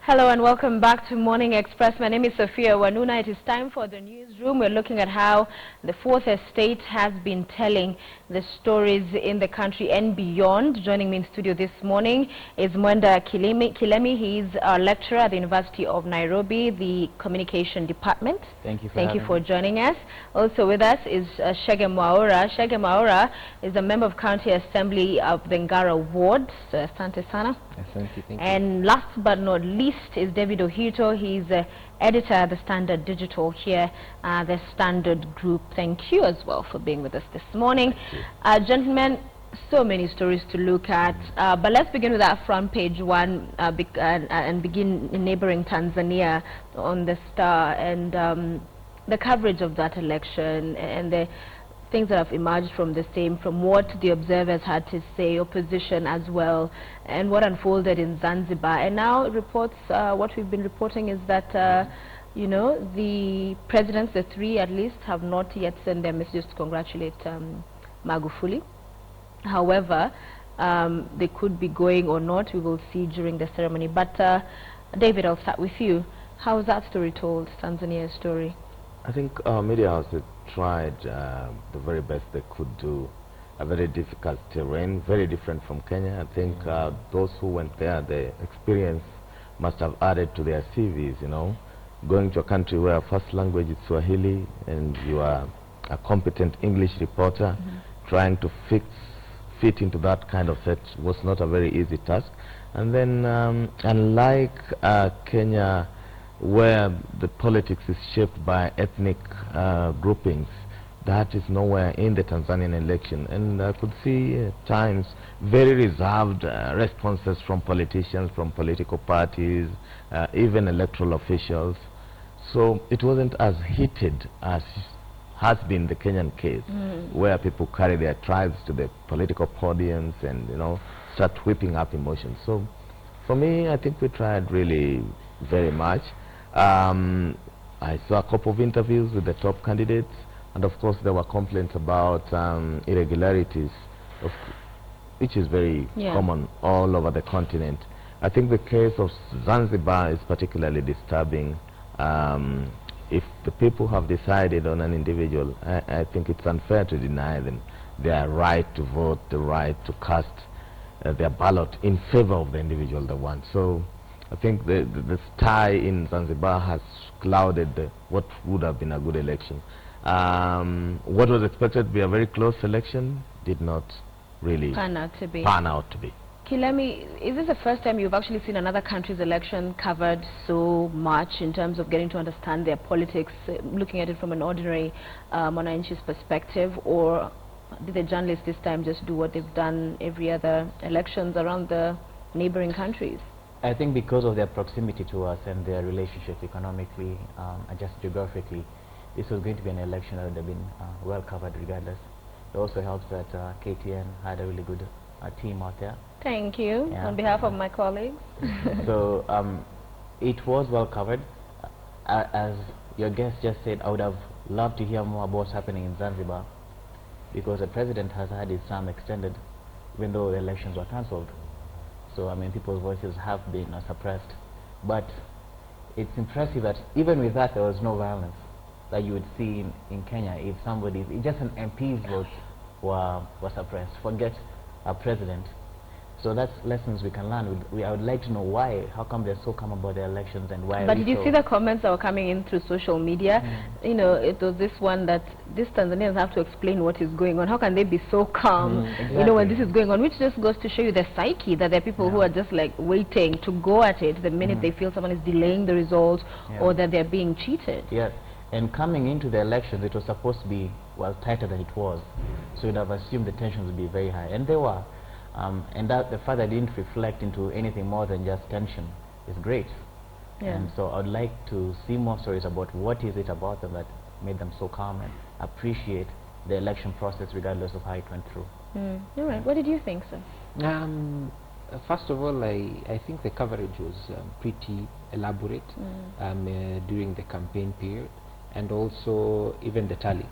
Hello and welcome back to Morning Express. My name is Sophia Wanuna. It is time for the newsroom. We're looking at how the Fourth Estate has been telling the stories in the country and beyond. Joining me in studio this morning is Mwenda Kilemi. He's a lecturer at the University of Nairobi, the Communication Department. Thank you for joining us. Also with us is Shege Mwaura. Shege Mwaura is a member of County Assembly of the Ngara Ward. So, asante sana. Thank you. And last but not least is David Ohito. He's editor at the Standard Digital here, the Standard Group. Thank you as well for being with us this morning. Gentlemen, so many stories to look at, but let's begin with that front page one and begin in neighboring Tanzania on the Star and the coverage of that election and the things that have emerged from the same, from what the observers had to say, opposition as well, and what unfolded in Zanzibar. And now reports, what we've been reporting is that, you know, the presidents, the three at least, have not yet sent their messages to congratulate Magufuli. However, they could be going or not. We will see during the ceremony. But David, I'll start with you. How was that story told, Tanzania's story? I think media houses tried the very best they could do. A very difficult terrain, very different from Kenya. I think those who went there, the experience must have added to their CVs, you know. Going to a country where first language is Swahili and you are a competent English reporter, trying to fit into that kind of set was not a very easy task. And then unlike Kenya, where the politics is shaped by ethnic groupings, that is nowhere in the Tanzanian election. And I could see at times very reserved responses from politicians, from political parties, even electoral officials. So it wasn't as heated as has been the Kenyan case, where people carry their tribes to the political podiums and, you know, start whipping up emotions. So for me, I think we tried really very much. I saw a couple of interviews with the top candidates, and of course there were complaints about irregularities, which is very common all over the continent. I think the case of Zanzibar is particularly disturbing. If the people have decided on an individual, I think it's unfair to deny them their right to vote, the right to cast their ballot in favor of the individual they want. So I think the tie in Zanzibar has clouded what would have been a good election. What was expected to be a very close election did not really pan out to be. Kilemi, is this the first time you've actually seen another country's election covered so much in terms of getting to understand their politics, looking at it from an ordinary Mwananchi's perspective, or did the journalists this time just do what they've done every other elections around the neighboring countries? I think because of their proximity to us and their relationships economically and just geographically, this was going to be an election that would have been well covered regardless. It also helps that KTN had a really good team out there. Thank you, on behalf of my colleagues. So it was well covered. As your guest just said, I would have loved to hear more about what's happening in Zanzibar, because the president has had his term extended even though the elections were cancelled. So I mean, people's voices have been suppressed. But it's impressive that even with that there was no violence that you would see in Kenya. If somebody, just an MP's votes were suppressed, forget a president. So that's lessons we can learn. I would like to know why, how come they're so calm about the elections and why. But did you see the comments that were coming in through social media? You know, it was this one that these Tanzanians have to explain what is going on. How can they be so calm, exactly, you know, when this is going on? Which just goes to show you the psyche, that there are people who are just like waiting to go at it the minute they feel someone is delaying the results or that they're being cheated. Yes, and coming into the elections, it was supposed to be, well, tighter than it was. So you'd have assumed the tensions would be very high, and they were. And that the fact that it didn't reflect into anything more than just tension is great. And so I'd like to see more stories about what is it about them that made them so calm and appreciate the election process regardless of how it went through. All right. What did you think, sir? First of all, I think the coverage was pretty elaborate during the campaign period, and also even the tally.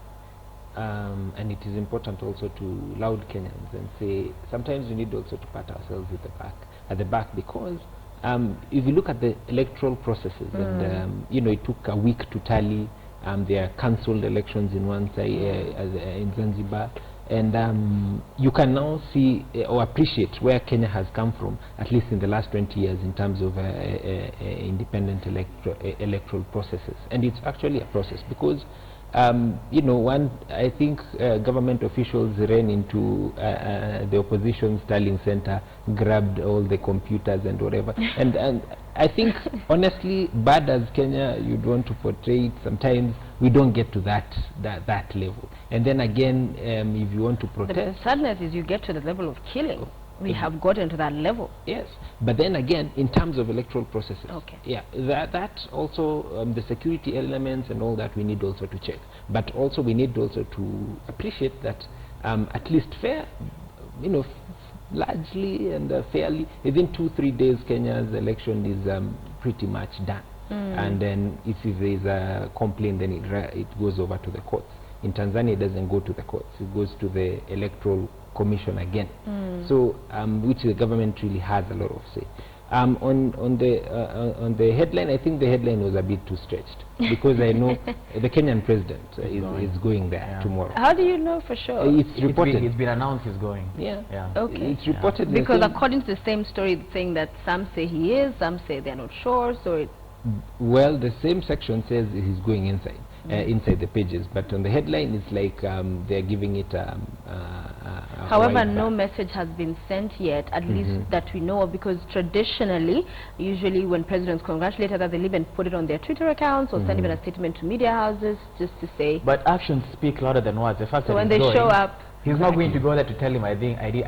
And it is important also to loud Kenyans and say sometimes we need also to pat ourselves at the back, because if you look at the electoral processes, and you know, it took a week to tally. There are cancelled elections in one side, in Zanzibar, and you can now see or appreciate where Kenya has come from, at least in the last 20 years, in terms of independent electoral processes. And it's actually a process, because you know, I think government officials ran into the opposition's tallying center, grabbed all the computers and whatever. and I think, honestly, bad as Kenya you'd want to portray it, sometimes we don't get to that level. And then again, if you want to protest, the sadness is you get to the level of killing. We have gotten to that level. Yes, but then again, in terms of electoral processes, okay, yeah, that also the security elements and all that we need also to check. But also we need also to appreciate that at least fair, you know, largely and fairly, within 2-3 days, Kenya's election is pretty much done. And then if there is a complaint, then it goes over to the courts. In Tanzania, it doesn't go to the courts; it goes to the electoral commission again. So which the government really has a lot of say. On the headline, I think the headline was a bit too stretched, because I know the Kenyan president is going there tomorrow. How do you know for sure? It's reported. It's been announced he's going. Yeah. Okay. It's reported because according to the same story, saying that some say he is, some say they're not sure. So it. Well, the same section says he's going inside. Inside the pages, but on the headline it's like they're giving it however, no message has been sent yet, at least that we know of, because traditionally, usually when presidents congratulate others, they'll even put it on their Twitter accounts or send even a statement to media houses just to say. But actions speak louder than words. The fact so that when they show up, he's not going to go there to tell him, I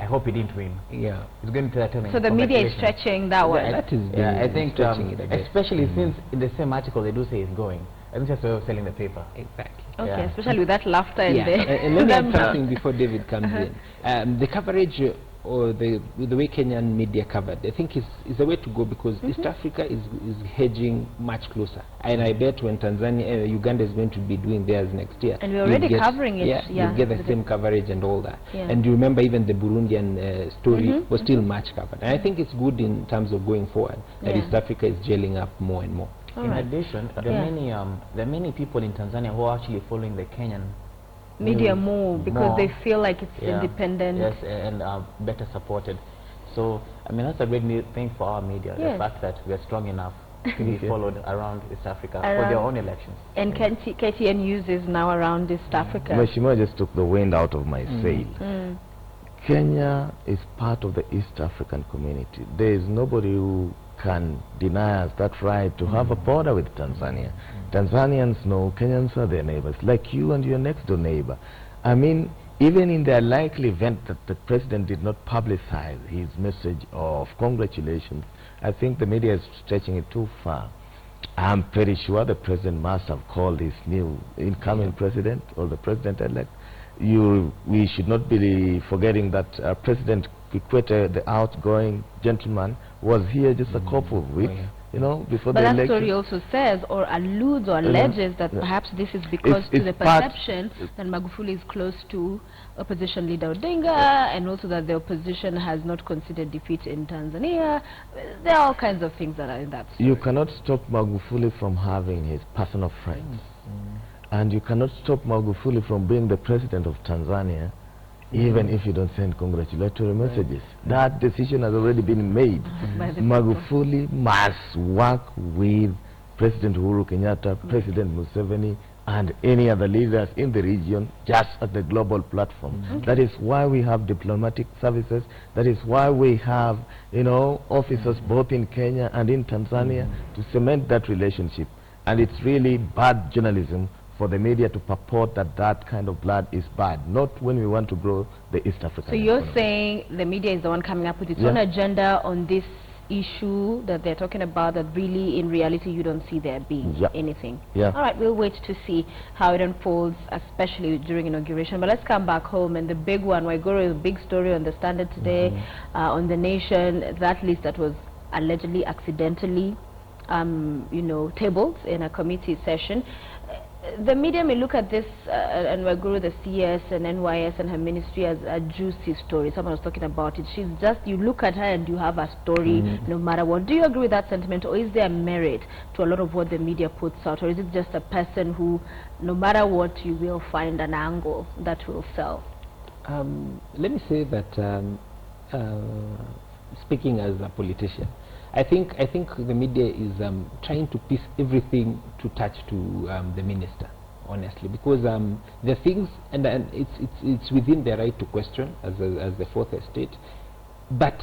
hope he didn't win. Yeah. He's going to tell him. So the media is stretching that one. That is, I think, especially since in the same article they do say he's going. I think that's why we're selling the paper. Exactly. Okay, especially with that laughter in there. And let me add something before David comes in. The coverage or the way Kenyan media covered, I think is a way to go, because East Africa is hedging much closer. And I bet when Tanzania, Uganda is going to be doing theirs next year. And we're already covering it. Yeah, you get the same coverage and all that. And you remember even the Burundian story was still much covered. And I think it's good in terms of going forward that East Africa is gelling up more and more. In addition, there are many people in Tanzania who are actually following the Kenyan media more because they feel like it's independent. Yes, and better supported. So, I mean, that's a great thing for our media, the fact that we are strong enough to be followed around East Africa for their own elections. And KTN News is now around East Africa. Mheshimiwa just took the wind out of my sail. Kenya is part of the East African community. There is nobody who can deny us that right to have a border with Tanzania. Tanzanians know Kenyans are their neighbors, like you and your next door neighbor. I mean, even in the likely event that the president did not publicize his message of congratulations, I think the media is stretching it too far. I'm pretty sure the president must have called his new incoming president or the president-elect. We should not be forgetting that President Kikwete, the outgoing gentleman, was here just a couple of weeks, you know, before the election. But that story also says or alludes or alleges that perhaps this is because to the perception that Magufuli is close to opposition leader Odinga, and also that the opposition has not considered defeat in Tanzania. There are all kinds of things that are in that story. You cannot stop Magufuli from having his personal friends. And you cannot stop Magufuli from being the president of Tanzania, even if you don't send congratulatory messages. That decision has already been made. Magufuli must work with President Uhuru Kenyatta, President Museveni, and any other leaders in the region, just at the global platform. That is why we have diplomatic services. That is why we have, you know, officers both in Kenya and in Tanzania to cement that relationship. And it's really bad journalism for the media to purport that that kind of blood is bad, not when we want to grow the East African So you're economy. saying the media is the one coming up with its own agenda on this issue that they're talking about, that really in reality you don't see there being anything. All right, we'll wait to see how it unfolds, especially during inauguration. But let's come back home, and the big one, Waiguru, is a big story on the Standard today, on The Nation, that list that was allegedly accidentally you know, tabled in a committee session. The media may look at this and Waguru, the CS and NYS and her ministry as a juicy story. Someone was talking about it. She's just, you look at her and you have a story no matter what. Do you agree with that sentiment, or is there merit to a lot of what the media puts out, or is it just a person who, no matter what, you will find an angle that will sell? Let me say that, speaking as a politician, I think the media is trying to piece everything to touch to the minister, honestly, because the things, and it's within their right to question as the fourth estate, but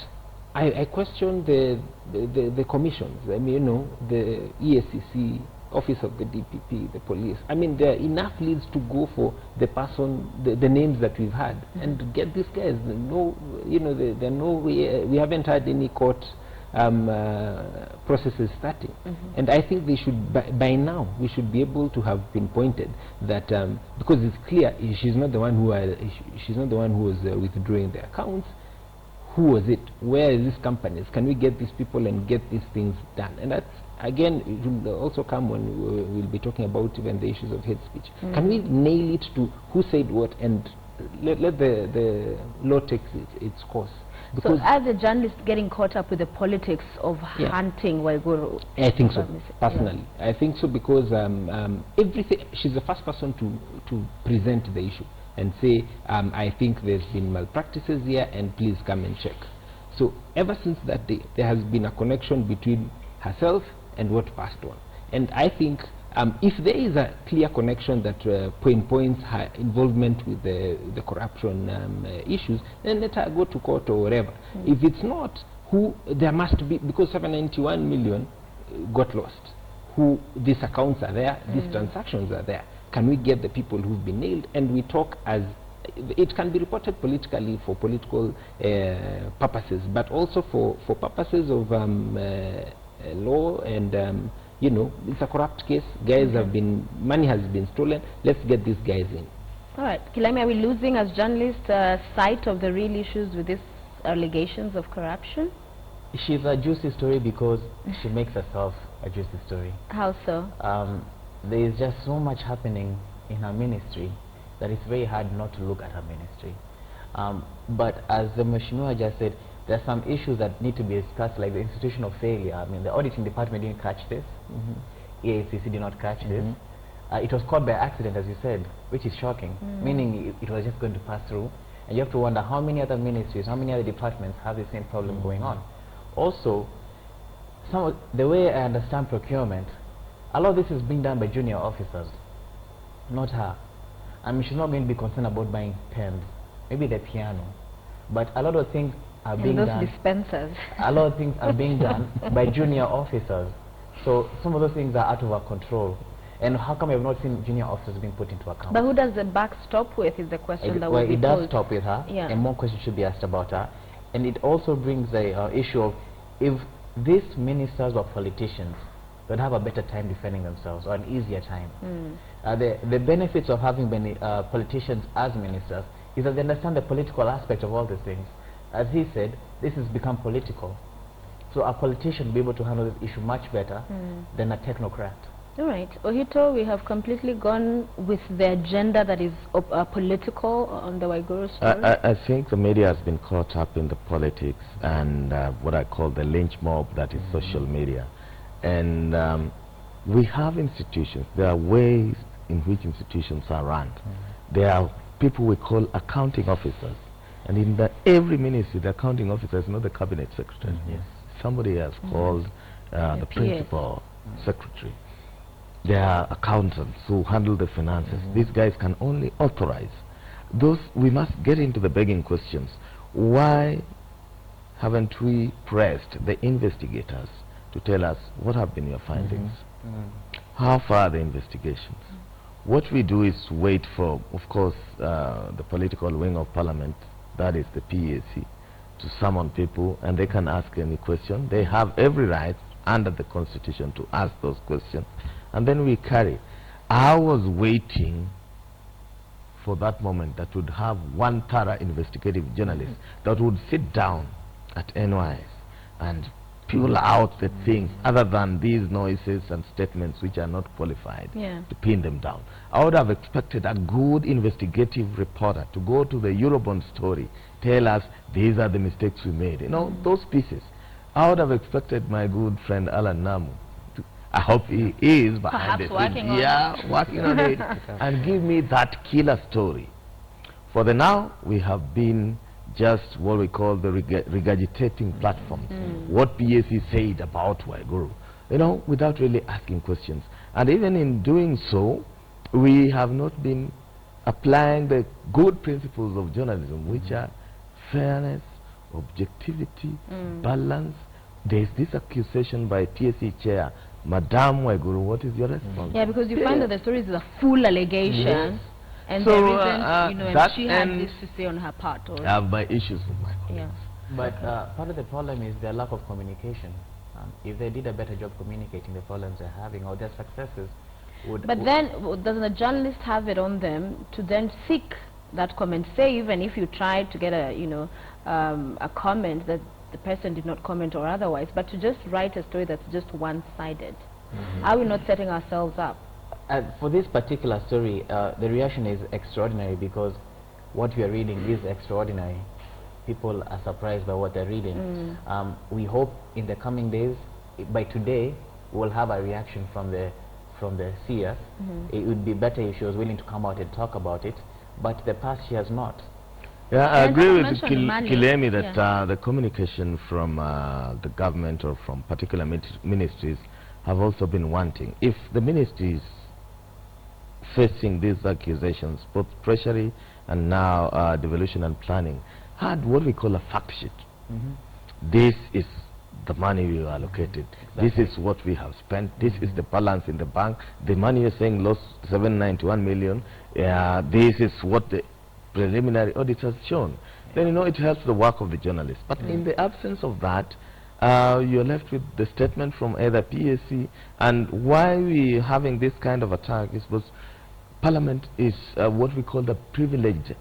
I question the commissions. I mean, you know, the ESCC, Office of the DPP, the police. I mean, there are enough leads to go for the person, the names that we've had, and to get these guys. No, you know, there are no way, we haven't had any court processes starting, and I think they should by now we should be able to have pinpointed that, because it's clear she's not the one who was withdrawing the accounts. Who was it? Where is these companies? Can we get these people and get these things done? And that's, again, it will also come when we'll be talking about even the issues of hate speech. Can we nail it to who said what, and let the law take its course? So as a journalist getting caught up with the politics of hunting Waiguru? I think so, personally. I think so, because everything, she's the first person to present the issue and say, I think there's been malpractices here and please come and check. So ever since that day, there has been a connection between herself and what passed on. And I think if there is a clear connection that pinpoints her involvement with the corruption issues, then let her go to court or whatever. If it's not, there must be, because 791 million got lost. These accounts are there, these transactions are there. Can we get the people who've been nailed? And we talk as, it can be reported politically for political purposes, but also for purposes of law and you know, it's a corrupt case. Guys have been, money has been stolen. Let's get these guys in. All right, Kilemi, are we losing as journalists sight of the real issues with these allegations of corruption? She's a juicy story because she makes herself a juicy story. How so? There is just so much happening in her ministry that it's very hard not to look at her ministry. But as the Mheshimiwa just said, there are some issues that need to be discussed, like the institution of failure. I mean, the auditing department didn't catch this. EACC did not catch this. It was caught by accident, as you said, which is shocking, meaning it was just going to pass through. And you have to wonder how many other ministries, how many other departments have the same problem going on. Also, the way I understand procurement, a lot of this is being done by junior officers, not her. I mean, she's not going to be concerned about buying pens, maybe the piano, but a lot of things are being done. Dispensers. A lot of things are being done by junior officers. So some of those things are out of our control. And how come we have not seen junior officers being put into account? But who does the buck stop with is the question that well, will be it posed. does stop with her, Yeah. and more questions should be asked about her. And it also brings the issue of, if these ministers or politicians would have a better time defending themselves, or an easier time. The benefits of having politicians as ministers is that they understand the political aspect of all these things. As he said, this has become political. So a politician will be able to handle this issue much better than a technocrat. All right. Ohito, we have completely gone with the agenda that is political on the Waiguru story. I think the media has been caught up in the politics and what I call the lynch mob that is social media. And we have institutions. There are ways in which institutions are run. There are people we call accounting officers. And in every ministry, the accounting officer is not the cabinet secretary. Yes. Somebody has called the principal secretary. There are accountants who handle the finances. These guys can only authorize. We must get into the begging questions. Why haven't we pressed the investigators to tell us what have been your findings? How far are the investigations? What we do is wait for, of course, the political wing of parliament, that is the PAC, to summon people, and they can ask any question. They have every right under the constitution to ask those questions, and then we carry. I was waiting for that moment that would have one thorough investigative journalist that would sit down at NYS and pull out the things other than these noises and statements which are not qualified to pin them down. I would have expected a good investigative reporter to go to the Eurobond story, tell us these are the mistakes we made, you know, those pieces. I would have expected my good friend Alan Namu, I hope he is behind it. Working on it. Working on it, and give me that killer story. For the now, we have been just what we call the regurgitating platforms. What PAC said about Waiguru, you know, without really asking questions. And even in doing so, we have not been applying the good principles of journalism, which are fairness, objectivity, balance. There is this accusation by PAC chair, Madam Waiguru, what is your response? Yeah, because you find that the story is a full allegation. And so, there isn't, you know, and she had this to say on her part. Or I have my issues with my colleagues. Yeah. But part of the problem is their lack of communication. If they did a better job communicating the problems they're having or their successes would... But then, doesn't a journalist have it on them to then seek that comment? Say, even if you try to get a, you know, a comment that the person did not comment or otherwise, but to just write a story that's just one-sided. Are we not setting ourselves up? For this particular story, the reaction is extraordinary because what we are reading is extraordinary. People are surprised by what they're reading. We hope in the coming days, by today, we'll have a reaction from the CS. It would be better if she was willing to come out and talk about it, but the past she has not. Yeah, I agree with Kilemi that the communication from the government or from particular ministries have also been wanting. If the ministries facing these accusations, both treasury and now devolution and planning, had what we call a fact sheet. This is the money we allocated. This is what we have spent. This is the balance in the bank. The money you're saying lost 791 million. This is what the preliminary audit has shown. Then, you know, it helps the work of the journalist. But in the absence of that, you're left with the statement from either PAC. And why we having this kind of attack is because Parliament is what we call the privileged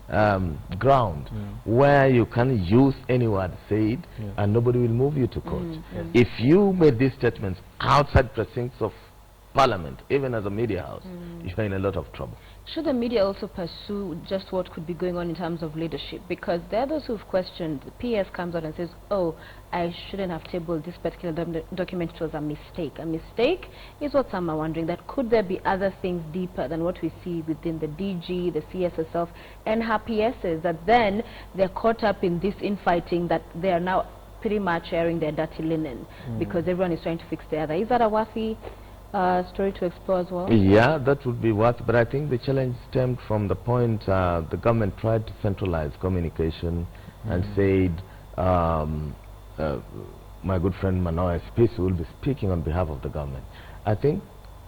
ground, where you can use any word said and nobody will move you to court. If you made these statements outside precincts of Parliament, even as a media house, you're in a lot of trouble. Should the media also pursue just what could be going on in terms of leadership? Because there are those who've questioned, the PS comes out and says, oh, I shouldn't have tabled this particular document, it was a mistake. A mistake is what some are wondering, that could there be other things deeper than what we see within the DG, the CS herself, and her PSs, that then they're caught up in this infighting, that they are now pretty much airing their dirty linen because everyone is trying to fix the other. Is that a worthy story to explore as well? Yeah, that would be worth, but I think the challenge stemmed from the point the government tried to centralize communication and said, my good friend Manoa SP will be speaking on behalf of the government. I think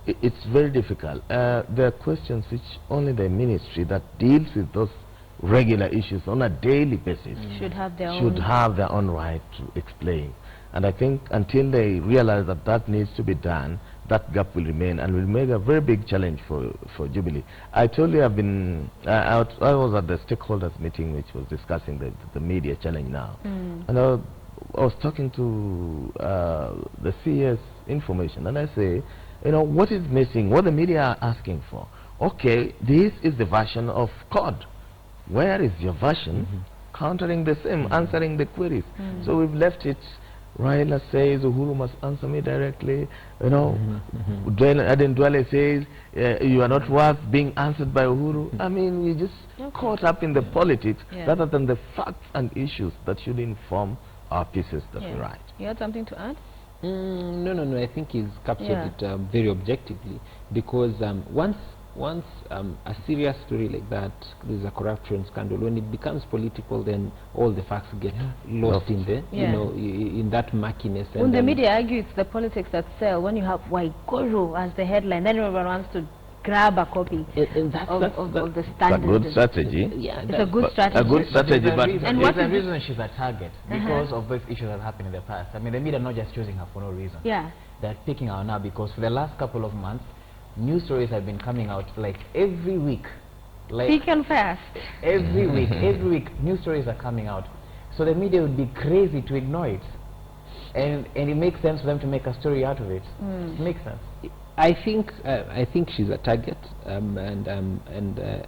it's very difficult. There are questions which only the ministry that deals with those regular issues on a daily basis should have their own right to explain. And I think until they realize that that needs to be done, that gap will remain and will make a very big challenge for Jubilee. I told you I was at the stakeholders meeting which was discussing the media challenge now. And I was talking to the CS information, and I say, you know, what is missing, what the media are asking for? Okay, this is the version of COD. Where is your version countering the same, answering the queries? So we've left it. Raila says Uhuru must answer me directly. You know, Aden Duale says you are not worth being answered by Uhuru. I mean, we just caught up in the politics rather than the facts and issues that should inform our pieces that we write. You had something to add? No. I think he's captured it very objectively, because once a serious story like that, there's a corruption scandal, when it becomes political, then all the facts get lost in the, you know, in that murkiness. When the media argue it's the politics that sell, when you have Waiguru as the headline, then everyone wants to grab a copy and of the standard. It's a good strategy. Yeah, it's a good strategy. A good strategy, but and what's the reason she's a target? Because of those issues that happened in the past. I mean, the media are not just choosing her for no reason. Yeah. They're picking her now because for the last couple of months, news stories have been coming out like every week. Like Thick and fast. Every week, news stories are coming out. So the media would be crazy to ignore it. and it makes sense for them to make a story out of it. It makes sense. I think she's a target,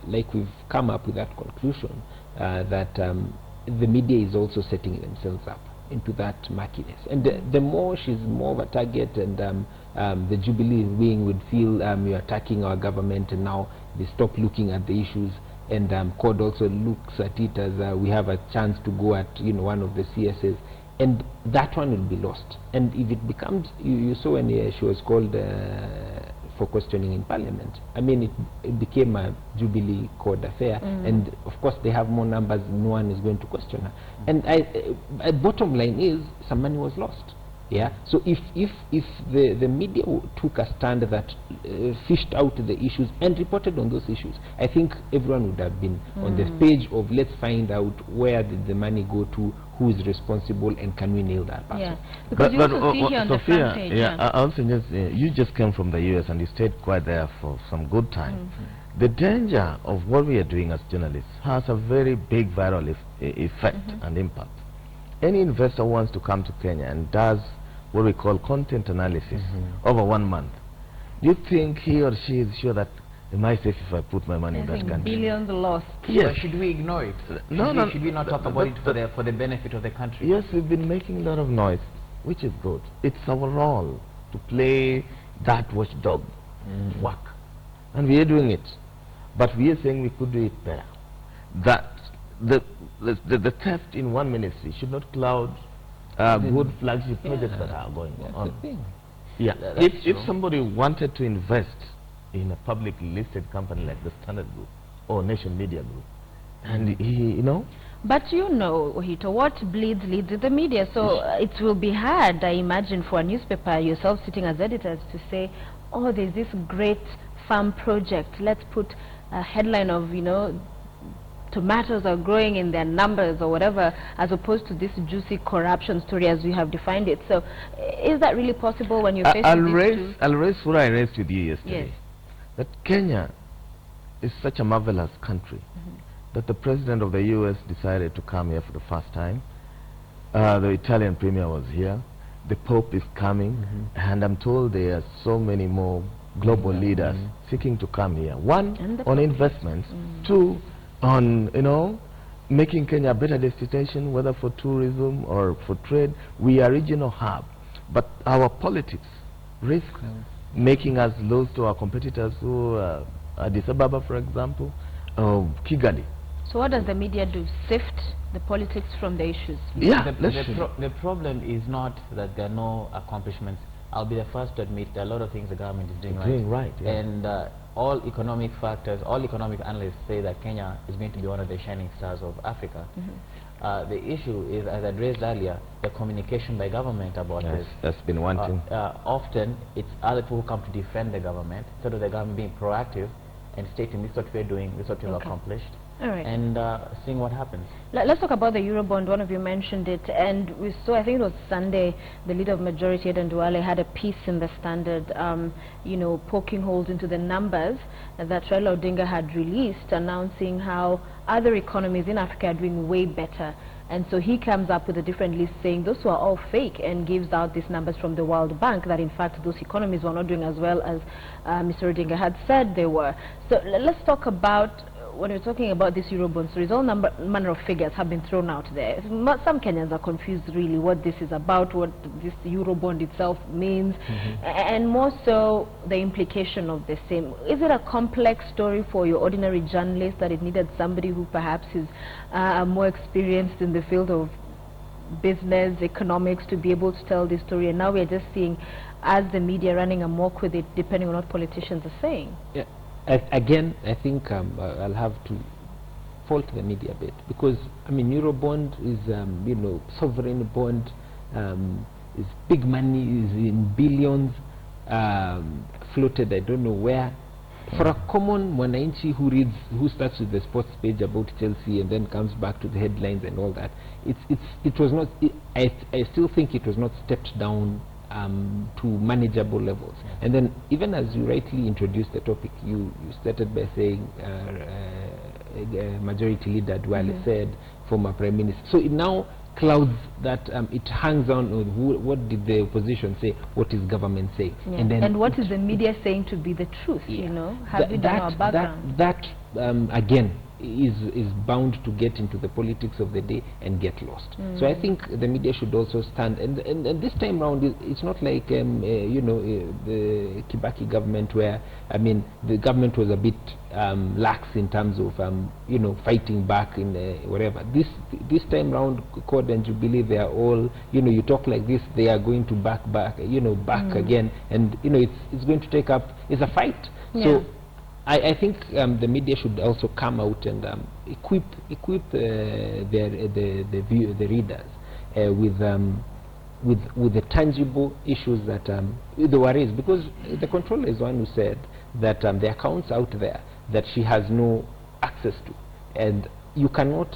like we've come up with that conclusion that the media is also setting themselves up into that murkiness, and the more she's more of a target, and the Jubilee wing would feel you're attacking our government, and now they stop looking at the issues, and CORD also looks at it as we have a chance to go at one of the CSs, and that one will be lost. And if it becomes, you saw when she was called for questioning in Parliament, I mean, it became a Jubilee CORD affair, and of course they have more numbers, no one is going to question her. And bottom line is, some money was lost. Yeah. So if the media took a stand that fished out the issues and reported on those issues, I think everyone would have been on the page of, let's find out where did the money go to, who is responsible, and can we nail that person. Yeah. Because you also see here on the front page. Yeah, I also just you just came from the US and you stayed quite there for some good time. The danger of what we are doing as journalists has a very big viral effect and impact. Any investor wants to come to Kenya and does what we call content analysis over 1 month. Do you think he or she is sure that am I safe if I put my money in that country? Billions lost. Yes. But should we ignore it? Should we not talk about it for the benefit of the country? Yes, we've been making a lot of noise, which is good. It's our role to play that watchdog work, and we are doing it. But we are saying we could do it better. That the theft in one ministry should not cloud good flagship projects that are going on. Yeah, if somebody wanted to invest in a publicly listed company like the Standard Group or Nation Media Group, and he, But Ohito, what bleeds leads in the media. So it will be hard, I imagine, for a newspaper, yourself sitting as editors, to say, oh, there's this great farm project. Let's put a headline of, tomatoes are growing in their numbers or whatever, as opposed to this juicy corruption story as we have defined it. So is that really possible when you're facing I'll raise what I raised with you yesterday. Yes. That Kenya is such a marvelous country that the president of the US decided to come here for the first time. The Italian premier was here. The Pope is coming, and I'm told there are so many more global leaders seeking to come here. One, on investments. Two, on making Kenya a better destination, whether for tourism or for trade. We are a regional hub, but our politics risk making us lose to our competitors who are Addis Ababa, for example, Kigali. So what does the media do? Sift the politics from the issues? Yeah. The problem is not that there are no accomplishments. I'll be the first to admit there are a lot of things the government is doing right. Yeah. And all economic factors, all economic analysts say that Kenya is going to be one of the shining stars of Africa. The issue is, as I raised earlier, the communication by government about this. That's been one thing. Often it's other people who come to defend the government, instead of the government being proactive and stating this is what we're doing, this is what we've accomplished. All right. And seeing what happens. Let's talk about the Eurobond. One of you mentioned it, and we saw, I think it was Sunday, the leader of Majority, Eden Duale, had a piece in the Standard, poking holes into the numbers that Raila Odinga had released, announcing how other economies in Africa are doing way better. And so he comes up with a different list saying those were all fake, and gives out these numbers from the World Bank that in fact those economies were not doing as well as Mr. Odinga had said they were. So let's talk about, when we're talking about this Eurobond series, all manner of figures have been thrown out there. Some Kenyans are confused really what this is about, what this Eurobond itself means, and more so the implication of the same. Is it a complex story for your ordinary journalist that it needed somebody who perhaps is more experienced in the field of business, economics, to be able to tell this story? And now we're just seeing, as the media, running amok with it, depending on what politicians are saying. Yeah. Again, I think I'll have to fault the media a bit, because Eurobond is sovereign bond, is big money, is in billions, floated I don't know where. For a common mwananchi who starts with the sports page about Chelsea and then comes back to the headlines and all that, it was not. I still think it was not stepped down to manageable levels. And then, even as you rightly introduced the topic, you started by saying Majority Leader Duale said, former Prime Minister. So it now clouds that it hangs on what did the opposition say, what is government saying, and what is the media saying to be the truth. You know, have we done our background? That again is bound to get into the politics of the day and get lost. So I think the media should also stand, and this time round it's not like you know, the Kibaki government, where I mean the government was a bit lax in terms of you know, fighting back in whatever. This time round, CORD and Jubilee, they are all, you know, you talk like this, they are going to back you know, back again, and you know, it's going to take up, it's a fight. So I think the media should also come out and equip the readers with the tangible issues that they were raised, because the controller is one who said that the accounts out there that she has no access to, and you cannot,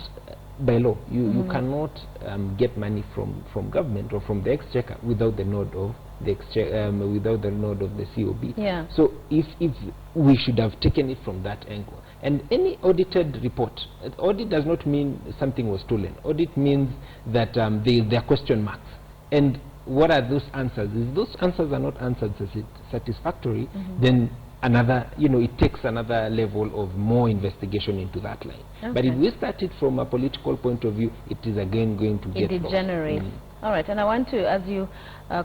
by law, you cannot get money from government or from the exchequer without the nod of the without the nod of the COB. So if we should have taken it from that angle, and any audited report, audit does not mean something was stolen. Audit means that there are question marks, and what are those answers? If those answers are not answered satisfactory, then another, you know, it takes another level of more investigation into that line. But if we start it from a political point of view, it is again going to get degenerates. All right, and I want to, as you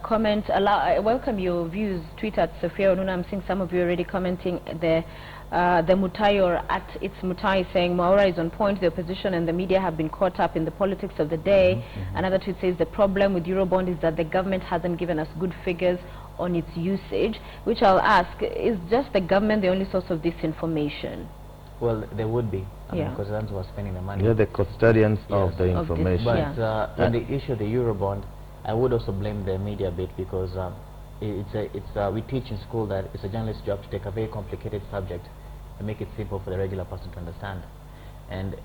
comment, I welcome your views. Tweet at Sophia Onuna. I'm seeing some of you already commenting the Mutai, or at It's Mutai, saying Maura is on point. The opposition and the media have been caught up in the politics of the day. Another tweet says the problem with Eurobond is that the government hasn't given us good figures on its usage, which I'll ask, is just the government the only source of this information? Well, there would be, because that's who are spending the money. They're the custodians of the information. But on the issue of the Eurobond, I would also blame the media a bit, because we teach in school that it's a journalist's job to take a very complicated subject and make it simple for the regular person to understand. And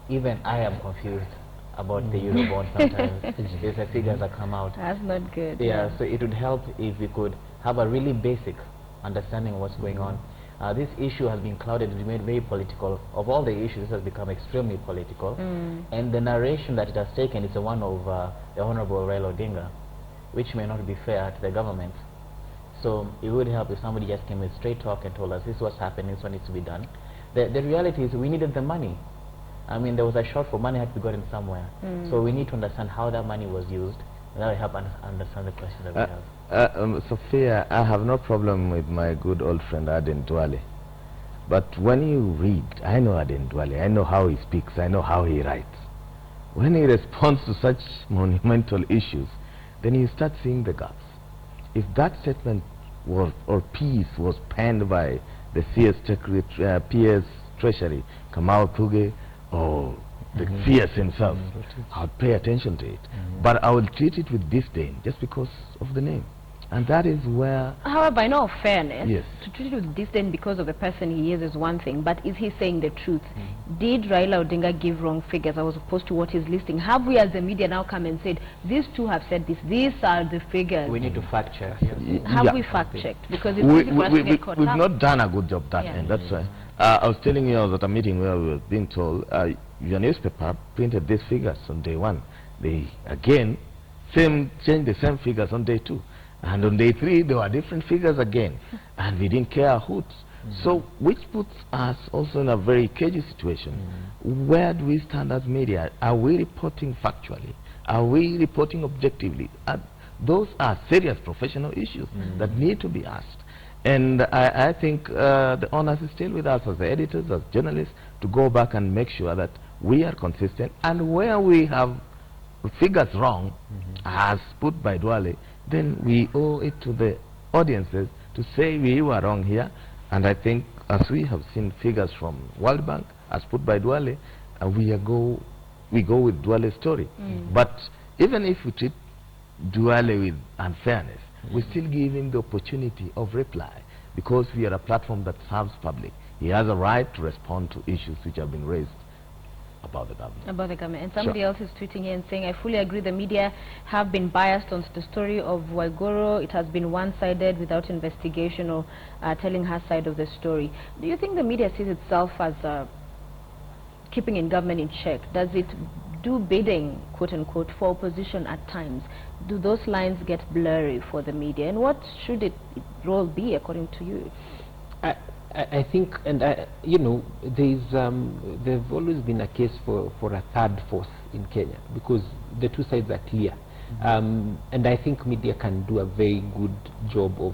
even I am confused about the Eurobond sometimes. There's the figures that come out. That's not good. So it would help if we could have a really basic understanding of what's going on. This issue has been clouded and made very political. Of all the issues, this has become extremely political. And the narration that it has taken is the one of the Honorable Raila Odinga, which may not be fair to the government. So it would help if somebody just came with straight talk and told us this is what's happening, this what needs to be done. The reality is we needed the money. I mean, there was a shortfall, money had to be gotten somewhere. So we need to understand how that money was used, and that will help us understand the question that we have. Sophia, I have no problem with my good old friend Aden Duale. But when you read, I know Aden Duale, I know how he speaks, I know how he writes. When he responds to such monumental issues, then you start seeing the gaps. If that statement was, or piece was penned by the PS Treasury, Kamau Thuge, or the CS himself, I'd pay attention to it. But I will treat it with disdain just because of the name. And that is where... However, in all fairness, to treat it with disdain because of the person he is one thing, but is he saying the truth? Did Raila Odinga give wrong figures as opposed to what he's listing? Have we as the media now come and said, these two have said this, these are the figures? We need to fact check. Have we fact checked? Because it's easy for us to get caught up. We've not done a good job that end, that's why. I was telling you, I was at a meeting where we were being told, your newspaper printed these figures on day 1. They, again, changed the same figures on day 2. And on day 3, there were different figures again. And we didn't care a hoot. So, which puts us also in a very cagey situation. Where do we stand as media? Are we reporting factually? Are we reporting objectively? Those are serious professional issues that need to be asked. And I think the onus is still with us as the editors, as journalists, to go back and make sure that we are consistent. And where we have figures wrong, as put by Duale, then we owe it to the audiences to say we were wrong here. And I think, as we have seen figures from World Bank, as put by Duale, we go with Duale's story. But even if we treat Duale with unfairness, we still give him the opportunity of reply, because we are a platform that serves public. He has a right to respond to issues which have been raised about the government. And somebody else is tweeting here and saying, I fully agree the media have been biased on the story of Waigoro. It has been one-sided without investigation or telling her side of the story. Do you think the media sees itself as keeping in government in check? Does it do bidding, quote unquote, for opposition at times, do those lines get blurry for the media? And what should its role be, according to you? I think, and you know, there's always been a case for a third force in Kenya, because the two sides are clear. And I think media can do a very good job of,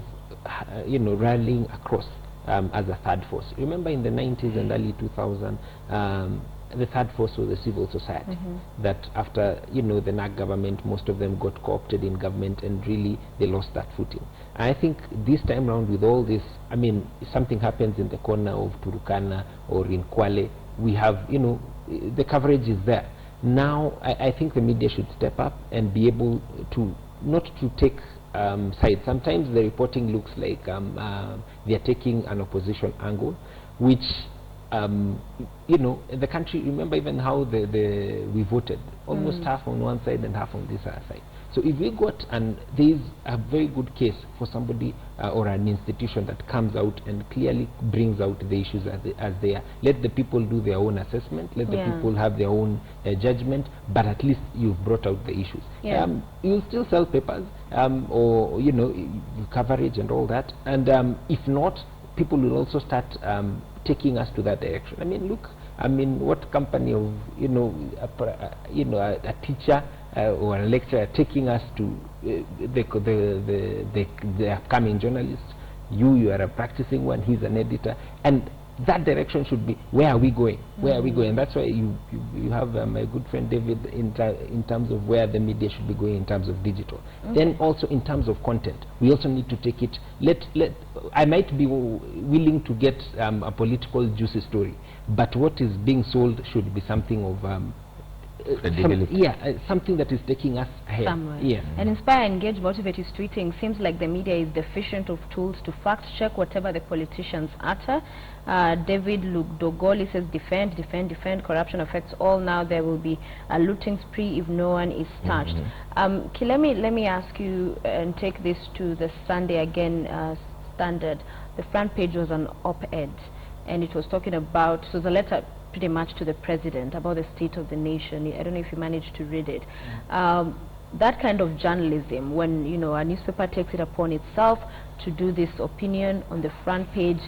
you know, rallying across as a third force. Remember in the 90s and early 2000s, the third force was the civil society. That after, you know, the NAC government, most of them got co-opted in government, and really they lost that footing. I think this time around, with all this, I mean, if something happens in the corner of Turukana or in Kwale, we have, you know, the coverage is there. Now, I think the media should step up and be able to, not to take sides. Sometimes the reporting looks like they are taking an opposition angle, which, you know, the country, remember even how we voted, almost half on one side and half on this other side. So if we got, and there is a very good case for somebody or an institution that comes out and clearly brings out the issues as they are, let the people do their own assessment, let the people have their own judgment, but at least you've brought out the issues. You'll still sell papers or, you know, coverage and all that, and if not, people will also start taking us to that direction. I mean, look, I mean, what company of, you know, a teacher or a lecturer taking us to the upcoming journalists? You are a practicing one, he's an editor, and that direction should be, where are we going? Where are we going? And that's why you have my good friend David in terms of where the media should be going in terms of digital. Then also in terms of content, we also need to take it. I might be willing to get a political juicy story, but what is being sold should be something of something that is taking us ahead. And inspire, engage, motivate is tweeting. Seems like the media is deficient of tools to fact check whatever the politicians utter. David Lugdogoli says, defend, defend, defend. Corruption affects all. Now there will be a looting spree if no one is touched. Let me ask you and take this to the Sunday again Standard. The front page was an op-ed, and it was talking about, so the letter pretty much to the president about the state of the nation. I don't know if you managed to read it. That kind of journalism, when, you know, a newspaper takes it upon itself to do this opinion on the front page,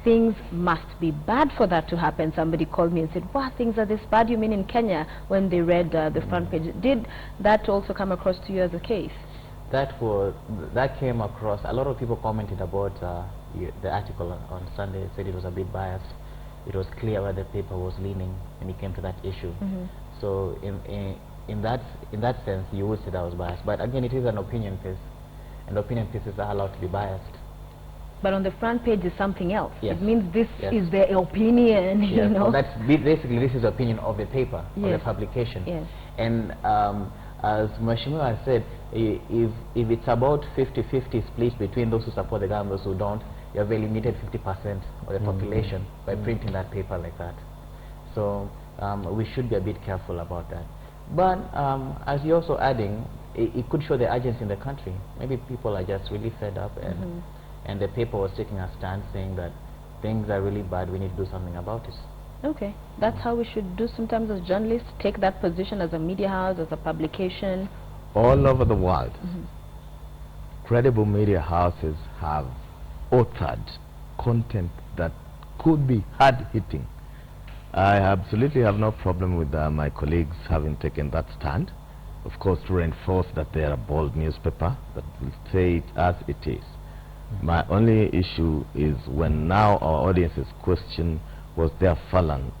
things must be bad for that to happen. Somebody called me and said, wow, things are this bad, you mean in Kenya, when they read the front page. Did that also come across to you as a case? That came across. A lot of people commented about the article on Sunday, said it was a bit biased. It was clear where the paper was leaning when it came to that issue. So in that sense, you would say that was biased. But again, it is an opinion piece, and opinion pieces are allowed to be biased. But on the front page is something else. It means this is their opinion. You know, well, that's basically, this is the opinion of the paper, of the publication. And as Mheshimiwa said, if it's about 50-50 split between those who support the government and those who don't, you have eliminated 50% of the population by printing that paper like that. So we should be a bit careful about that. But as you're also adding, it could show the urgency in the country. Maybe people are just really fed up, and the paper was taking a stand saying that things are really bad, we need to do something about it. Okay, that's how we should do sometimes as journalists, take that position as a media house, as a publication. All over the world, credible media houses have authored content that could be hard-hitting. I absolutely have no problem with my colleagues having taken that stand, of course, to reinforce that they are a bold newspaper that will say it as it is. My only issue is when now our audiences question, was there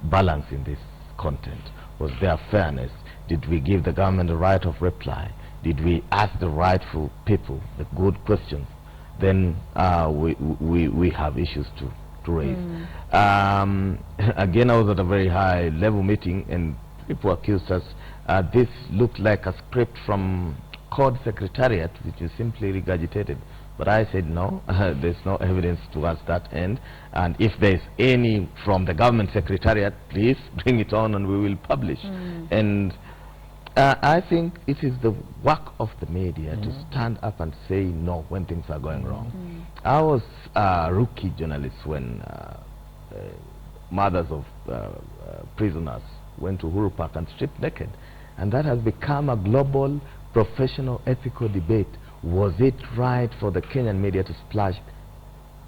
balance in this content? Was there fairness? Did we give the government the right of reply? Did we ask the rightful people the good questions? Then we have issues to raise. Again, I was at a very high level meeting, and people accused us, this looked like a script from Code Secretariat, which is simply regurgitated. But I said no, there's no evidence towards that end, and if there's any from the government secretariat, please bring it on and we will publish. And I think it is the work of the media to stand up and say no when things are going wrong. I was a rookie journalist when mothers of prisoners went to Uhuru Park and stripped naked. And that has become a global, professional, ethical debate. Was it right for the Kenyan media to splash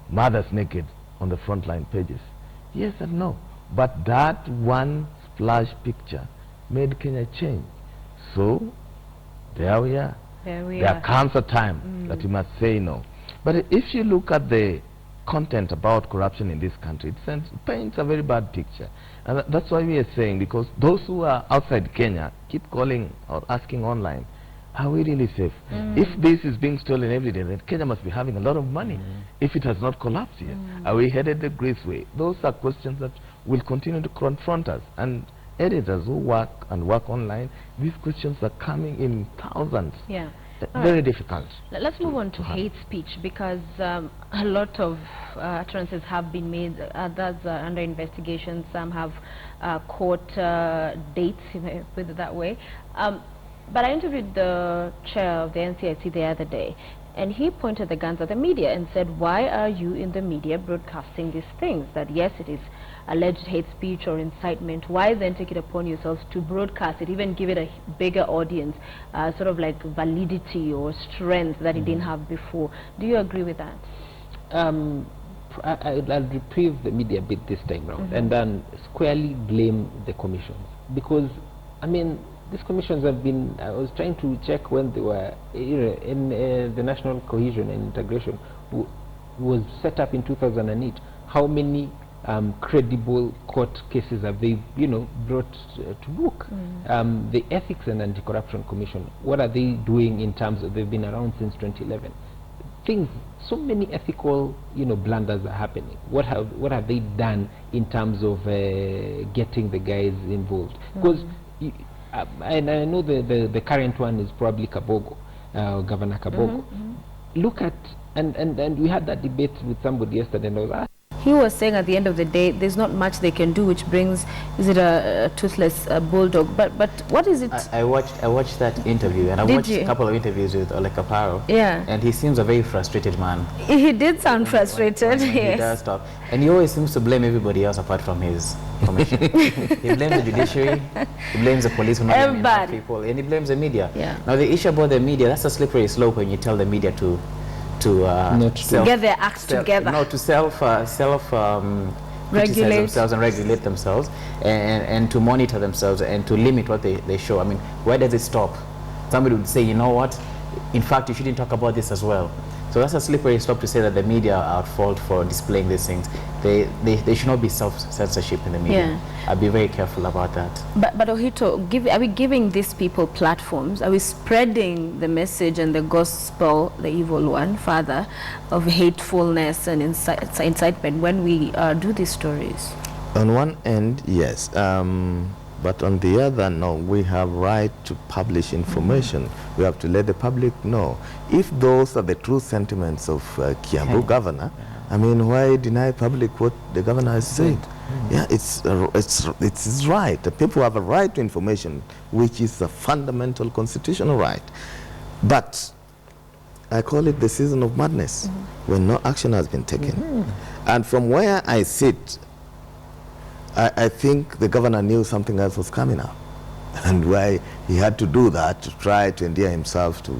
mothers naked on the frontline pages? Yes and no. But that one splash picture made Kenya change. So, there we are. There comes a time that you must say no. But if you look at the content about corruption in this country, it paints a very bad picture. And that's why we are saying, because those who are outside Kenya keep calling or asking online, are we really safe? If this is being stolen every day, then Kenya must be having a lot of money. If it has not collapsed yet, are we headed the Greece way? Those are questions that will continue to confront us. And editors who work online, these questions are coming in thousands. Yeah. Very difficult. Let's move on to hate speech, because a lot of utterances have been made. Others are under investigation. Some have court dates, if I put it that way. But I interviewed the chair of the NCIC the other day, and he pointed the guns at the media and said, why are you in the media broadcasting these things? That yes, it is alleged hate speech or incitement. Why then take it upon yourselves to broadcast it, even give it a bigger audience, sort of like validity or strength that it didn't have before? Do you agree with that? I'll reprieve the media a bit this time round and then squarely blame the commissions, because, I mean, these commissions have been, I was trying to check when they were in the National Cohesion and Integration was set up in 2008. How many credible court cases have they, brought to book? The Ethics and Anti-Corruption Commission, what are they doing in terms of, they've been around since 2011. Things, so many ethical, blunders are happening. What have they done in terms of getting the guys involved? Because and I know the current one is probably Kabogo, Governor Kabogo. Look at, and we had that debate with somebody yesterday, and I was asked. He was saying at the end of the day, there's not much they can do, which brings, is it a toothless bulldog? But what is it? I watched that interview, and I watched a couple of interviews with Ole Kaparo. Yeah. And he seems a very frustrated man. He did sound frustrated. When yes. He does talk, and he always seems to blame everybody else apart from his commission. He blames the judiciary, he blames the police for not having enough people, and he blames the media. Yeah. Now the issue about the media, that's a slippery slope when you tell the media to get their acts together. No, to regulate themselves and regulate themselves, and to monitor themselves and to limit what they show. I mean, where does it stop? Somebody would say, you know what, in fact, you shouldn't talk about this as well. So that's a slippery slope to say that the media are at fault for displaying these things. They should not be self-censorship in the media. Yeah. I'll be very careful about that. But Ohito, are we giving these people platforms? Are we spreading the message and the gospel, the evil one, Father, of hatefulness and incitement when we do these stories? On one end, yes. But on the other, no, we have right to publish information. We have to let the public know. If those are the true sentiments of Kiambu governor, I mean, why deny public what the governor has said? Yeah, it's right. The people have a right to information, which is a fundamental constitutional right. But I call it the season of madness, when no action has been taken. And from where I sit, I think the governor knew something else was coming up, and why he had to do that to try to endear himself to,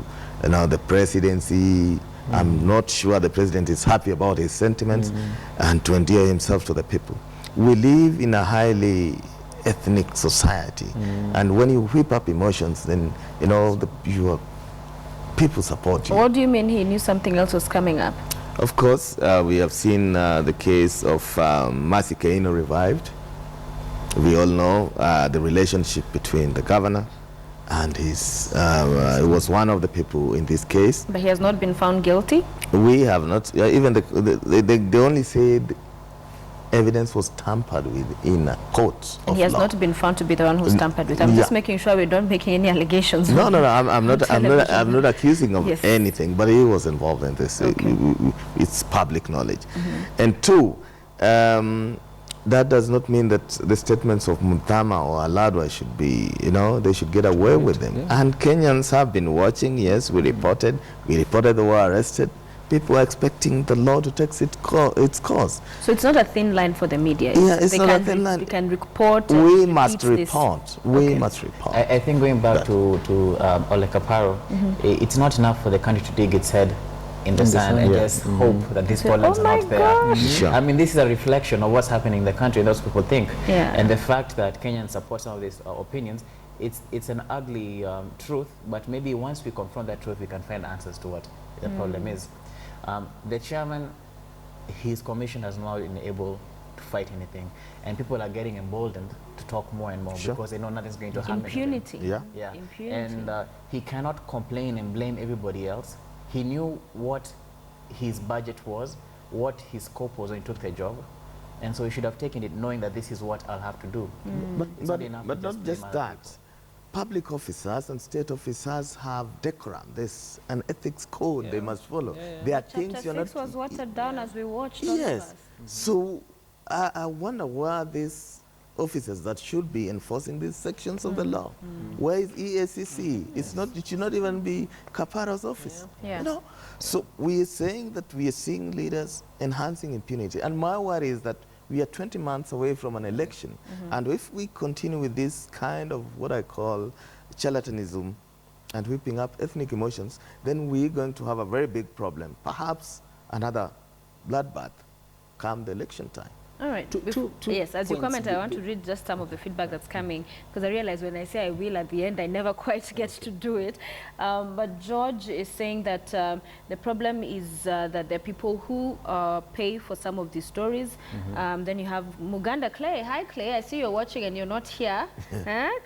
the presidency. I'm not sure the president is happy about his sentiments, and to endear himself to the people. We live in a highly ethnic society, and when you whip up emotions, then your people support you. What do you mean he knew something else was coming up? Of course, we have seen the case of Mercy Keino revived. We all know the relationship between the governor and his, he was one of the people in this case. But he has not been found guilty? We have not, even they only said evidence was tampered with in a court. And he has not been found to be the one who's tampered with. I'm just making sure we don't make any allegations. No, I'm not accusing of anything, but he was involved in this. Okay. It's public knowledge. And two, that does not mean that the statements of Muthama or Aladwa should be, they should get away with them. And Kenyans have been watching. Yes, we reported they were arrested. people are expecting the law to take its course. So it's not a thin line for the media. It's not a thin line. They can report. We must report. We must report. I think going back to Ole Kaparo, it's not enough for the country to dig its head in the sand and just hope that these problems are not there. Sure. I mean, this is a reflection of what's happening in the country, those people think. Yeah. And the fact that Kenyans support some of these opinions, it's an ugly truth, but maybe once we confront that truth, we can find answers to what the problem is. The chairman, his commission has not been able to fight anything, and people are getting emboldened to talk more and more because they know nothing's going to happen. Impunity. Yeah. Impunity. And he cannot complain and blame everybody else. He knew what his budget was, what his scope was when he took the job, and so he should have taken it knowing that this is what I'll have to do. But not just that. Public officers and state officers have decorum. There's an ethics code they must follow. There are things you're not... Chapter 6 was watered down as we watched. Yes. So I wonder where these officers that should be enforcing these sections of the law. Where is EACC? It's not. It should not even be Kaparo's office. You know. So we are saying that we are seeing leaders enhancing impunity, and my worry is that we are 20 months away from an election, and if we continue with this kind of what I call charlatanism and whipping up ethnic emotions, then we're going to have a very big problem. Perhaps another bloodbath come the election time. All right. Yes, as you comment, I want to read just some of the feedback that's coming, because I realize when I say I will at the end, I never quite get to do it. But George is saying that the problem is that there are people who pay for some of these stories. Then you have Muganda Clay. Hi, Clay. I see you're watching and you're not here.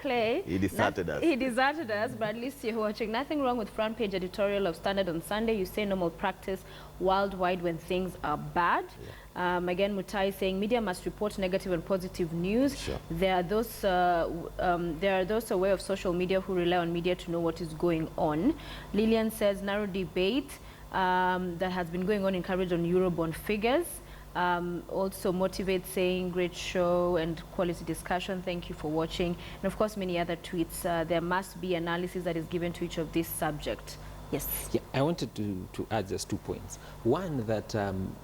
Clay. He deserted us. He deserted us, but at least you're watching. Nothing wrong with front page editorial of Standard on Sunday. You say normal practice worldwide when things are bad. Again, Mutai saying media must report negative and positive news. Sure. There are those aware of social media who rely on media to know what is going on. Lillian says narrow debate that has been going on encouraged on Eurobond figures. Also Motivate saying great show and quality discussion. Thank you for watching. And of course many other tweets. There must be analysis that is given to each of this subject. Yes. Yeah, I wanted to add just 2 points. One, that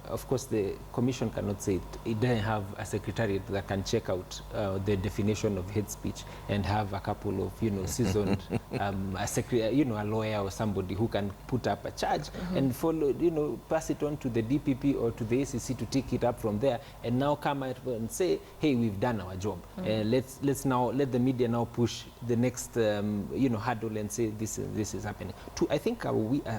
of course the commission cannot say it doesn't have a secretariat that can check out the definition of hate speech and have a couple of seasoned a lawyer or somebody who can put up a charge and follow, pass it on to the DPP or to the ACC to take it up from there, and now come out and say, hey, we've done our job. Let's now let the media now push the next hurdle and say this is happening. Two, I think a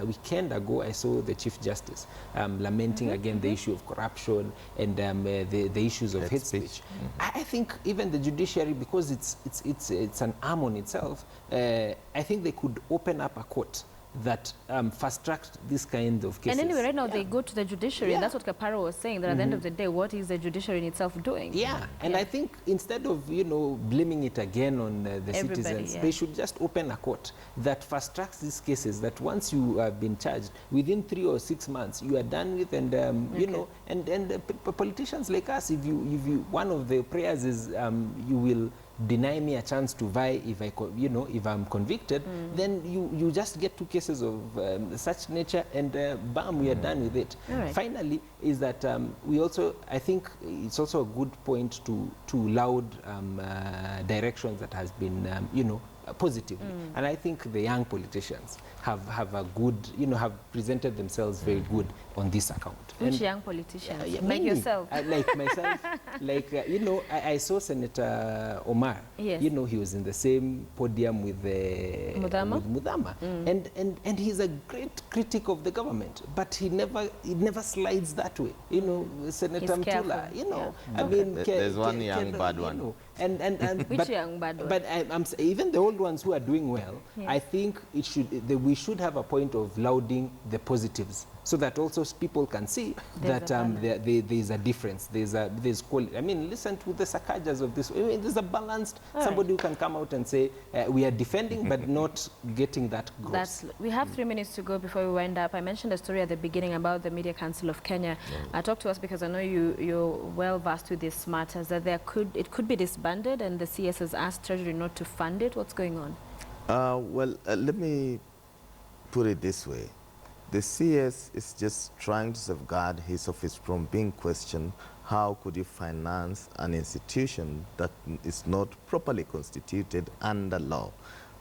weekend ago I saw the Chief Justice lamenting again the issue of corruption and the issues of hate speech. I think even the judiciary, because it's an arm on itself, I think they could open up a court that fast-tracked this kind of cases. And anyway, right now they go to the judiciary, and that's what Kaparo was saying, that at the end of the day, what is the judiciary in itself doing? And I think instead of, blaming it again on the citizens, they should just open a court that fast-tracks these cases, that once you have been charged, within 3 or 6 months, you are done with, and, politicians like us, if you one of the prayers is you will deny me a chance to vie if I'm convicted, then you just get 2 cases of such nature, and bam, we are done with it. Finally, is that I think it's also a good point to loud directions that has been positively, and I think the young politicians have a good, have presented themselves very good on this account. Which young politicians? Like yourself? Like myself. Like, I saw Senator Omar. Yes. He was in the same podium with Mudama. And he's a great critic of the government, but he never slides that way. Senator Mtula, I mean, there's one young bad one. Which young bad one? But even the old ones who are doing well, I think we should have a point of lauding the positives, so that also people can see that there's a difference. There's quality. I mean, listen to the Sakajas of this. I mean, there's a balanced somebody who can come out and say we are defending, but not getting that gross. We have 3 minutes to go before we wind up. I mentioned a story at the beginning about the Media Council of Kenya. Talk to us, because I know you're well versed with these matters, that it could be disbanded, and the CS has asked Treasury not to fund it. What's going on? Well, let me put it this way. the CS is just trying to safeguard his office from being questioned. How could you finance an institution that is not properly constituted under law?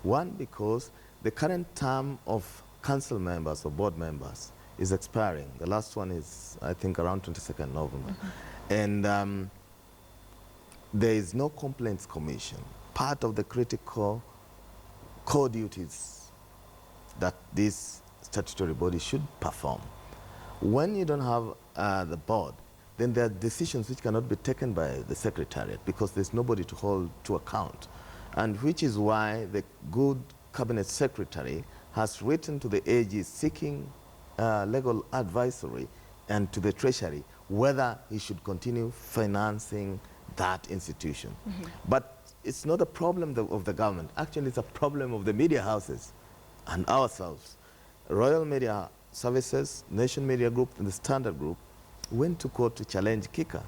One, because the current term of council members or board members is expiring. The last one is, I think, around 22nd November. And there is no complaints commission. Part of the critical core duties that this statutory body should perform. When you don't have the board, then there are decisions which cannot be taken by the secretariat because there's nobody to hold to account. And which is why the good cabinet secretary has written to the AG seeking legal advisory and to the treasury whether he should continue financing that institution. But it's not a problem of the government. Actually, it's a problem of the media houses and ourselves. Royal Media Services, Nation Media Group, and the Standard Group went to court to challenge Kika.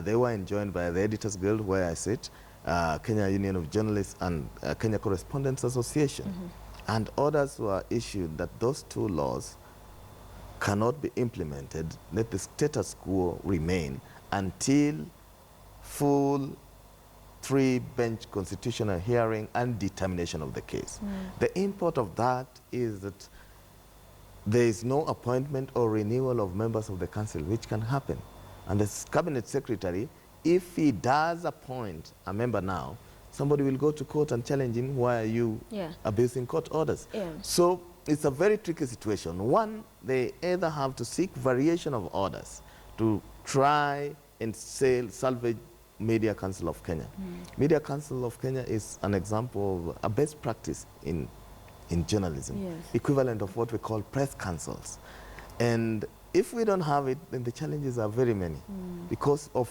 They were enjoined by the Editors Guild, where I sit, Kenya Union of Journalists, and Kenya Correspondents Association. And orders were issued that those two laws cannot be implemented, let the status quo remain until full three-bench constitutional hearing and determination of the case. The import of that is that there is no appointment or renewal of members of the council, which can happen. And the cabinet secretary, if he does appoint a member now, somebody will go to court and challenge him, why are you abusing court orders? So it's a very tricky situation. One, they either have to seek variation of orders to try and salvage Media Council of Kenya. Media Council of Kenya is an example of a best practice in journalism, equivalent of what we call press councils. And if we don't have it, then the challenges are very many because of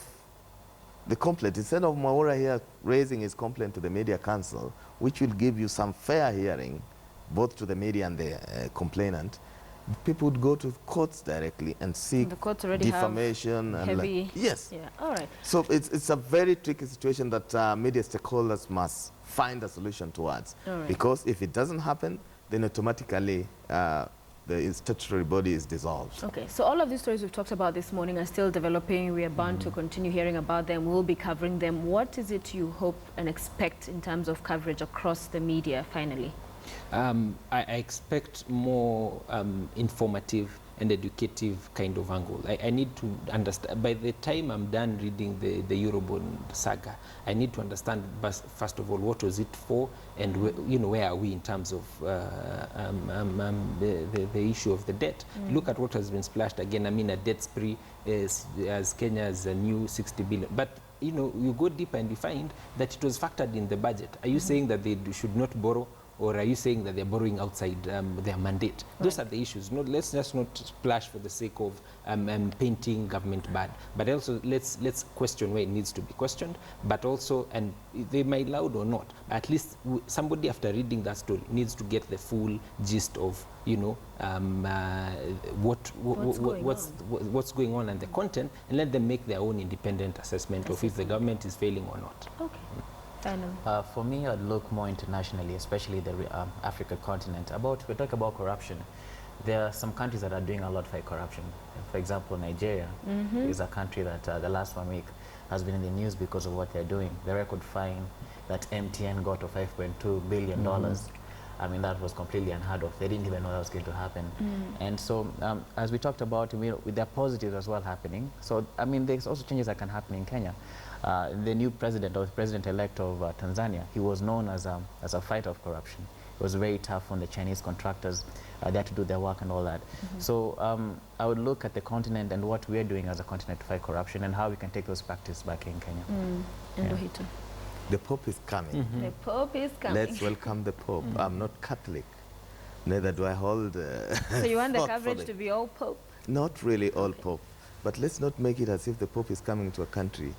the complaint. Instead of Mwaura here raising his complaint to the Media Council, which will give you some fair hearing, both to the media and the complainant, people would go to courts directly and seek defamation and heavy. All right. So it's a very tricky situation that media stakeholders must find a solution towards. Because if it doesn't happen, then automatically the statutory body is dissolved. Okay, so all of these stories we've talked about this morning are still developing. We are bound to continue hearing about them. We'll be covering them. What is it you hope and expect in terms of coverage across the media finally? I expect more informative and educative kind of angle. I need to understand, by the time I'm done reading the Eurobond saga, I need to understand, first of all, what was it for, and where are we in terms of the issue of the debt. Look at what has been splashed again. I mean, a debt spree as Kenya's a new 60 billion. But you go deeper and you find that it was factored in the budget. Are you saying that they should not borrow? Or are you saying that they're borrowing outside their mandate? Those are the issues. No, let's just not splash for the sake of painting government bad. But also, let's question where it needs to be questioned. But also, and they might loud or not, at least somebody after reading that story needs to get the full gist of what's going on and the content, and let them make their own independent assessment of if the government is failing or not. Okay. For me, I'd look more internationally, especially the Africa continent. We talk about corruption. There are some countries that are doing a lot to fight corruption. For example, Nigeria is a country that the last 1 week has been in the news because of what they're doing. The record fine that MTN got of $5.2 billion. I mean, that was completely unheard of. They didn't even know that was going to happen. And so, as we talked about, there are positives as well happening. So, I mean, there's also changes that can happen in Kenya. The new president, or the president-elect of Tanzania, he was known as a fighter of corruption. It was very tough on the Chinese contractors. They had to do their work and all that. So I would look at the continent and what we're doing as a continent to fight corruption and how we can take those practices back in Kenya. The Pope is coming. The Pope is coming. Let's welcome the Pope. I'm not Catholic. Neither do I hold... so you want the coverage to be all Pope? Not really all Pope. But let's not make it as if the Pope is coming to a country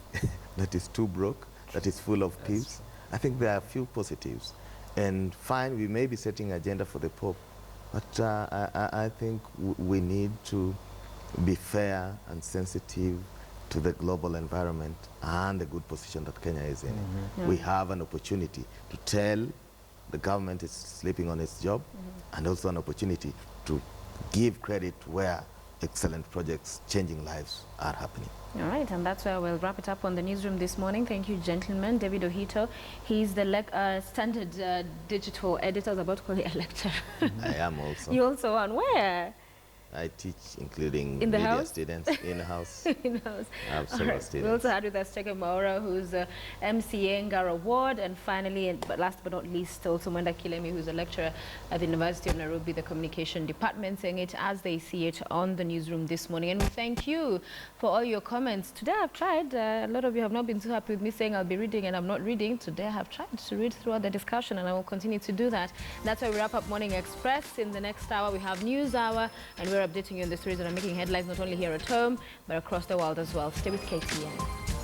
that is too broke, that is full of peace. I think there are a few positives. And fine, we may be setting agenda for the Pope, but I think we need to be fair and sensitive to the global environment and the good position that Kenya is in. We have an opportunity to tell the government is sleeping on its job, and also an opportunity to give credit where excellent projects changing lives are happening. All right, and that's where we'll wrap it up on the newsroom this morning. Thank you, gentlemen. David Ohito, he's the standard digital editor. I was about to call you a lecturer. I am also. You also on where? I teach, including In the media house? students in-house. In-house. I have All several right. students. We also had with us Cheke Maura, who's MCA Ngar Award, and finally, but last but not least, also Mwenda Kilemi, who's a lecturer at the University of Nairobi, the Communication Department, saying it as they see it on the newsroom this morning. And we thank you for all your comments. Today I've tried, a lot of you have not been too happy with me saying I'll be reading and I'm not reading. Today I have tried to read throughout the discussion and I will continue to do that. That's why we wrap up Morning Express. In the next hour, we have News Hour, and we're updating you on the stories that are making headlines not only here at home, but across the world as well. Stay with KTN.